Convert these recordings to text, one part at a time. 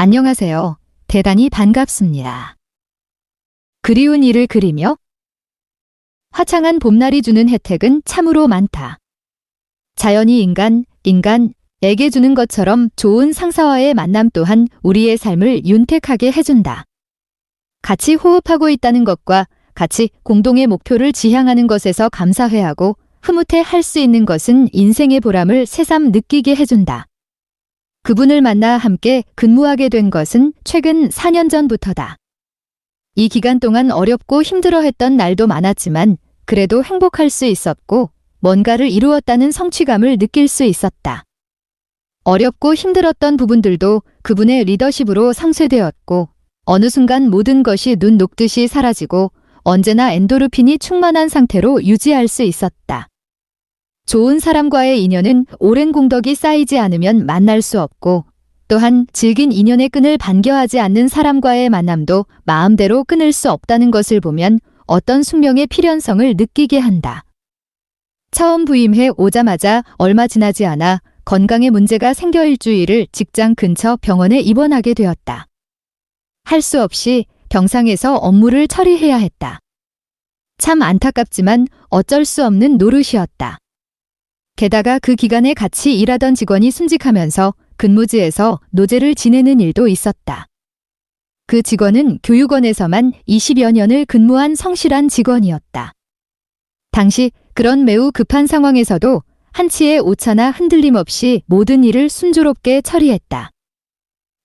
안녕하세요. 대단히 반갑습니다. 그리운 일을 그리며 화창한 봄날이 주는 혜택은 참으로 많다. 자연이 인간에게 주는 것처럼 좋은 상사와의 만남 또한 우리의 삶을 윤택하게 해준다. 같이 호흡하고 있다는 것과 같이 공동의 목표를 지향하는 것에서 감사해하고 흐뭇해 할 수 있는 것은 인생의 보람을 새삼 느끼게 해준다. 그분을 만나 함께 근무하게 된 것은 최근 4년 전부터다. 이 기간 동안 어렵고 힘들어했던 날도 많았지만 그래도 행복할 수 있었고 뭔가를 이루었다는 성취감을 느낄 수 있었다. 어렵고 힘들었던 부분들도 그분의 리더십으로 상쇄되었고 어느 순간 모든 것이 눈 녹듯이 사라지고 언제나 엔도르핀이 충만한 상태로 유지할 수 있었다. 좋은 사람과의 인연은 오랜 공덕이 쌓이지 않으면 만날 수 없고 또한 질긴 인연의 끈을 반겨하지 않는 사람과의 만남도 마음대로 끊을 수 없다는 것을 보면 어떤 숙명의 필연성을 느끼게 한다. 처음 부임해 오자마자 얼마 지나지 않아 건강에 문제가 생겨 일주일을 직장 근처 병원에 입원하게 되었다. 할 수 없이 병상에서 업무를 처리해야 했다. 참 안타깝지만 어쩔 수 없는 노릇이었다. 게다가 그 기간에 같이 일하던 직원이 순직하면서 근무지에서 노제를 지내는 일도 있었다. 그 직원은 교육원에서만 20여 년을 근무한 성실한 직원이었다. 당시 그런 매우 급한 상황에서도 한치의 오차나 흔들림 없이 모든 일을 순조롭게 처리했다.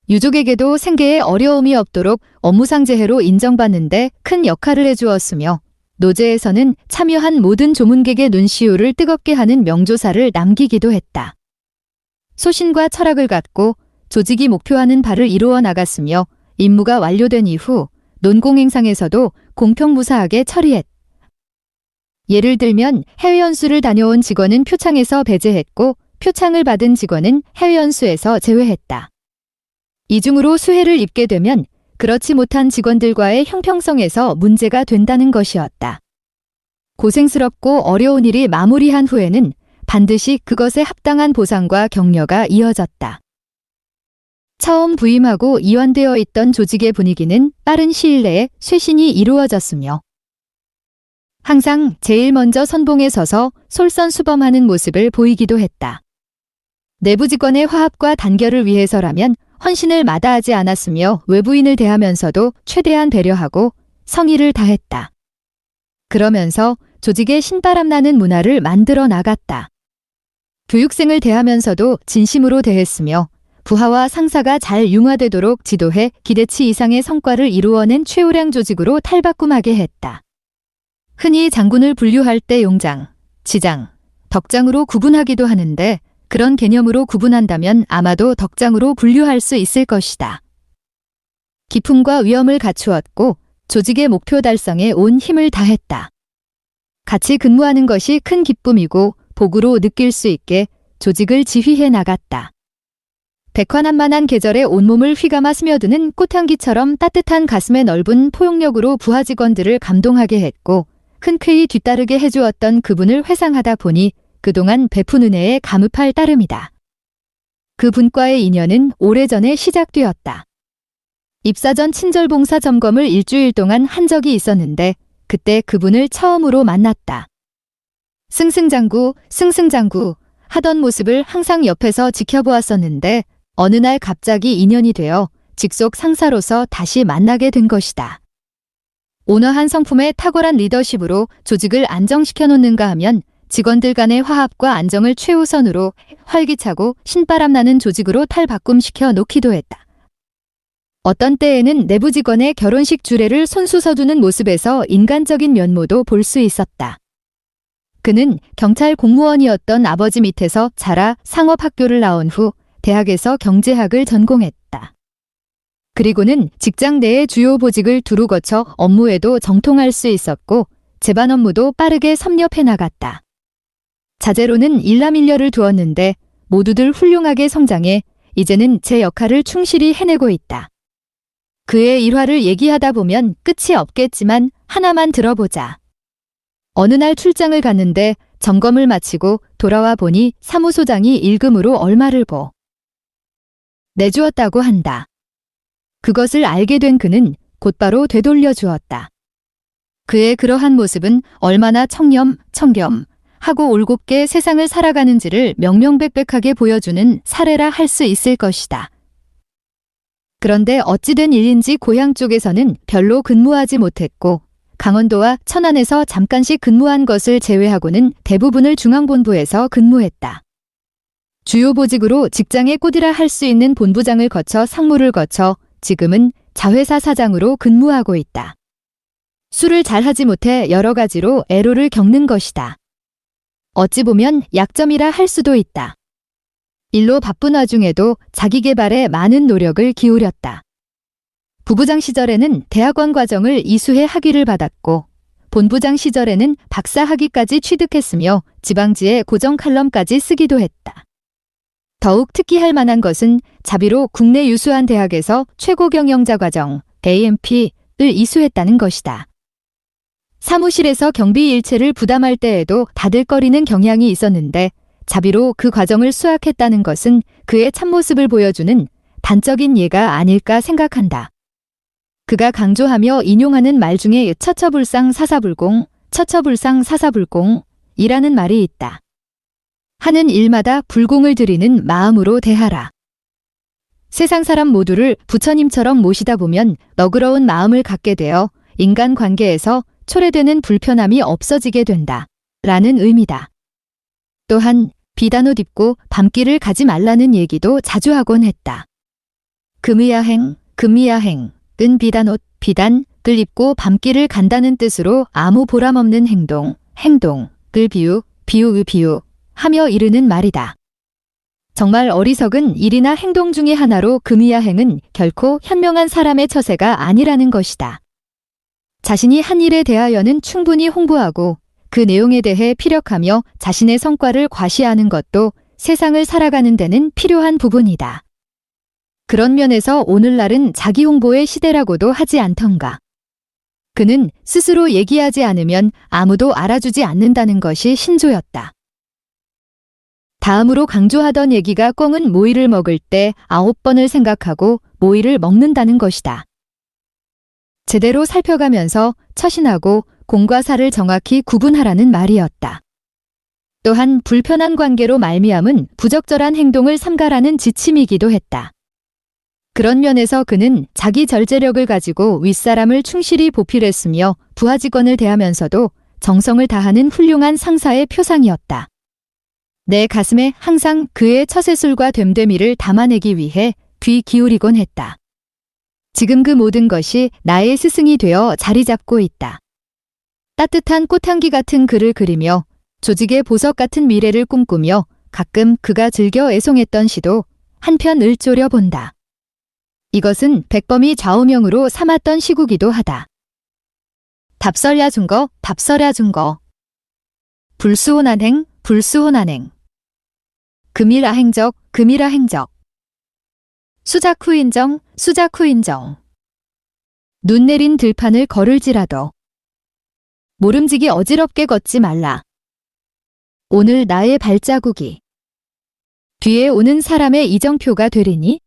유족에게도 생계에 어려움이 없도록 업무상재해로 인정받는데 큰 역할을 해주었으며 노제에서는 참여한 모든 조문객의 눈시울을 뜨겁게 하는 명조사를 남기기도 했다. 소신과 철학을 갖고 조직이 목표하는 바를 이루어 나갔으며 임무가 완료된 이후 논공행상에서도 공평무사하게 처리했다. 예를 들면 해외 연수를 다녀온 직원은 표창에서 배제했고 표창을 받은 직원은 해외 연수에서 제외했다. 이중으로 수혜를 입게 되면 그렇지 못한 직원들과의 형평성에서 문제가 된다는 것이었다. 고생스럽고 어려운 일이 마무리한 후에는 반드시 그것에 합당한 보상과 격려가 이어졌다. 처음 부임하고 이완되어 있던 조직의 분위기는 빠른 시일 내에 쇄신이 이루어졌으며 항상 제일 먼저 선봉에 서서 솔선수범하는 모습을 보이기도 했다. 내부 직원의 화합과 단결을 위해서라면 헌신을 마다하지 않았으며 외부인을 대하면서도 최대한 배려하고 성의를 다했다. 그러면서 조직의 신바람나는 문화를 만들어 나갔다. 교육생을 대하면서도 진심으로 대했으며 부하와 상사가 잘 융화되도록 지도해 기대치 이상의 성과를 이루어낸 최우량 조직으로 탈바꿈하게 했다. 흔히 장군을 분류할 때 용장, 지장, 덕장으로 구분하기도 하는데 그런 개념으로 구분한다면 아마도 덕장으로 분류할 수 있을 것이다. 기품과 위엄을 갖추었고 조직의 목표 달성에 온 힘을 다했다. 같이 근무하는 것이 큰 기쁨이고 복으로 느낄 수 있게 조직을 지휘해 나갔다. 백화난만한 계절에 온몸을 휘감아 스며드는 꽃향기처럼 따뜻한 가슴의 넓은 포용력으로 부하 직원들을 감동하게 했고 흔쾌히 뒤따르게 해주었던 그분을 회상하다 보니 그동안 베푼 은혜에 감흡할 따름이다. 그분과의 인연은 오래전에 시작되었다. 입사 전 친절봉사 점검을 일주일 동안 한 적이 있었는데 그때 그분을 처음으로 만났다. 승승장구 하던 모습을 항상 옆에서 지켜보았었는데 어느 날 갑자기 인연이 되어 직속 상사로서 다시 만나게 된 것이다. 온화한 성품의 탁월한 리더십으로 조직을 안정시켜 놓는가 하면 직원들 간의 화합과 안정을 최우선으로 활기차고 신바람나는 조직으로 탈바꿈시켜 놓기도 했다. 어떤 때에는 내부 직원의 결혼식 주례를 손수 서두는 모습에서 인간적인 면모도 볼 수 있었다. 그는 경찰 공무원이었던 아버지 밑에서 자라 상업학교를 나온 후 대학에서 경제학을 전공했다. 그리고는 직장 내의 주요 보직을 두루 거쳐 업무에도 정통할 수 있었고 제반 업무도 빠르게 섭렵해 나갔다. 자제로는 일남일녀를 두었는데 모두들 훌륭하게 성장해 이제는 제 역할을 충실히 해내고 있다. 그의 일화를 얘기하다 보면 끝이 없겠지만 하나만 들어보자. 어느 날 출장을 갔는데 점검을 마치고 돌아와 보니 사무소장이 일금으로 얼마를 내주었다고 한다. 그것을 알게 된 그는 곧바로 되돌려 주었다. 그의 그러한 모습은 얼마나 청렴하고 올곧게 세상을 살아가는지를 명명백백하게 보여주는 사례라 할 수 있을 것이다. 그런데 어찌된 일인지 고향 쪽에서는 별로 근무하지 못했고 강원도와 천안에서 잠깐씩 근무한 것을 제외하고는 대부분을 중앙본부에서 근무했다. 주요 보직으로 직장의 꽃이라 할 수 있는 본부장을 거쳐 상무를 거쳐 지금은 자회사 사장으로 근무하고 있다. 술을 잘하지 못해 여러 가지로 애로를 겪는 것이다. 어찌 보면 약점이라 할 수도 있다. 일로 바쁜 와중에도 자기 개발에 많은 노력을 기울였다. 부부장 시절에는 대학원 과정을 이수해 학위를 받았고 본부장 시절에는 박사 학위까지 취득했으며 지방지에 고정 칼럼까지 쓰기도 했다. 더욱 특기할 만한 것은 자비로 국내 유수한 대학에서 최고 경영자 과정 AMP를 이수했다는 것이다. 사무실에서 경비 일체를 부담할 때에도 다들거리는 경향이 있었는데 자비로 그 과정을 수학했다는 것은 그의 참모습을 보여주는 단적인 예가 아닐까 생각한다. 그가 강조하며 인용하는 말 중에 처처불상 사사불공이라는 말이 있다. 하는 일마다 불공을 들이는 마음으로 대하라. 세상 사람 모두를 부처님처럼 모시다 보면 너그러운 마음을 갖게 되어 인간관계에서 초래되는 불편함이 없어지게 된다. 라는 의미다. 또한 비단옷 입고 밤길을 가지 말라는 얘기도 자주 하곤 했다. 금이야행은 비단을 입고 밤길을 간다는 뜻으로 아무 보람없는 행동을 비유하며 이르는 말이다. 정말 어리석은 일이나 행동 중의 하나로 금이야행은 결코 현명한 사람의 처세가 아니라는 것이다. 자신이 한 일에 대하여는 충분히 홍보하고 그 내용에 대해 피력하며 자신의 성과를 과시하는 것도 세상을 살아가는 데는 필요한 부분이다. 그런 면에서 오늘날은 자기 홍보의 시대라고도 하지 않던가. 그는 스스로 얘기하지 않으면 아무도 알아주지 않는다는 것이 신조였다. 다음으로 강조하던 얘기가 꿩은 모이를 먹을 때 9번을 생각하고 모이를 먹는다는 것이다. 제대로 살펴가면서 처신하고 공과 사를 정확히 구분하라는 말이었다. 또한 불편한 관계로 말미암은 부적절한 행동을 삼가라는 지침이기도 했다. 그런 면에서 그는 자기 절제력을 가지고 윗사람을 충실히 보필했으며 부하직원을 대하면서도 정성을 다하는 훌륭한 상사의 표상이었다. 내 가슴에 항상 그의 처세술과 됨됨이를 담아내기 위해 귀 기울이곤 했다. 지금 그 모든 것이 나의 스승이 되어 자리 잡고 있다. 따뜻한 꽃향기 같은 그를 그리며 조직의 보석 같은 미래를 꿈꾸며 가끔 그가 즐겨 애송했던 시도 한편 을조려 본다. 이것은 백범이 좌우명으로 삼았던 시구기도 하다. 답설야 준 거. 불수혼한행. 금이라 행적. 수작후 인정. 눈 내린 들판을 걸을지라도 모름지기 어지럽게 걷지 말라. 오늘 나의 발자국이 뒤에 오는 사람의 이정표가 되리니